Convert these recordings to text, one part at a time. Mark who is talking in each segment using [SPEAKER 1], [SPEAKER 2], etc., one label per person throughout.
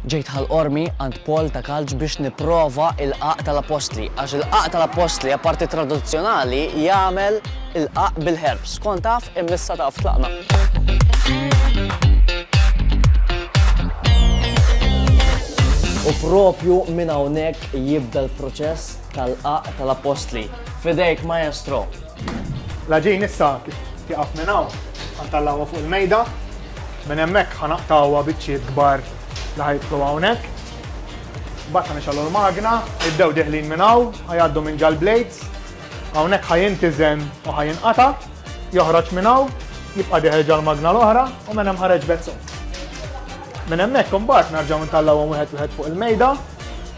[SPEAKER 1] ġejt ħal-qormi għand Paul ta' Kalġ biex niprova il-qaq tal-apostli. Għax il-qaq tal-apostli apparti tradizzjonali jagħmel il-qaq bil-herbs. Kont taf immissa taf tlaqna. U propju minn hawnhekk jibda l-proċess tal-qaq tal-apostli. Fidejk, maestro.
[SPEAKER 2] L-ġin issa tieqaf minn hawn ħantallawha fuq il-mejda, minn hemmhekk ħanaqtawha biċċiet kbar li ħajtlu hawnhekk. Mbagħad ħanixallu l-magna, jibdew deħlin minn hawn, ħajgħaddu minn ġal blades, hawnhekk ħajintiżem u ħajinqata', joħroġ minn hawn, jibqa' deħel ġal-magna l-oħra u minn hemm ħareġ bezzon. Minn hemmhekk imbagħad nerġgħu ntallawhom wieħed wieħed fuq il-mejda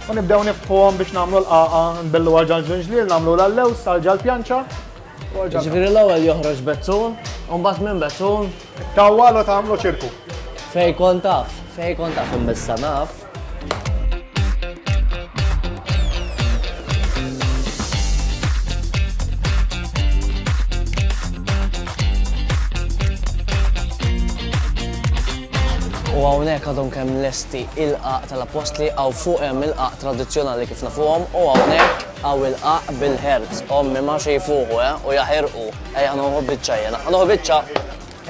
[SPEAKER 2] u nibdew niftħuhom biex nagħmlu l-qaqa, nbellu għal ġal-ġunġliel, nagħmlu l-allews tal-ġal-pjanċa.
[SPEAKER 1] Ġifieri l-ewwel joħroġ bezzun, u mbagħad minn bezzun
[SPEAKER 2] tawwal u tagħmlu ċirku.
[SPEAKER 1] fejn kont taf immissa naf. U hawnhekk għadhom kemm lesti il-qaq tal-apostli għaw fuq hemm il-qaq tradizzjonali kif nafuhom u hawnhekk għaw il-qaq bil-herbs. Ommi ma xej fuqu u jaħirqu. Ejja ħanoħu biċċa jena. Ħanoħu biċċa.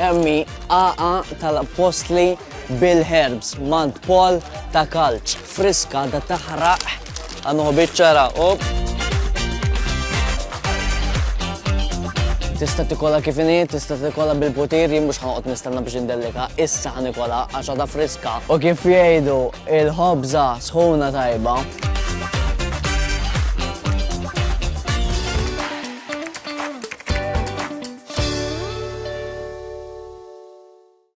[SPEAKER 1] Emmi qaqa tal-apostli bil-herbs mant Paul ta' Kalġ. Friska da taħraq. Ħanoħu biċċa ra. Tista' tikola kif inhi, tista' tikola bil-putir, jien mhux ħanoqgħod nistenna biex indellika, issa ħanikola għax għadha friska. U kif jgħidu il-ħobża sħuna tajba.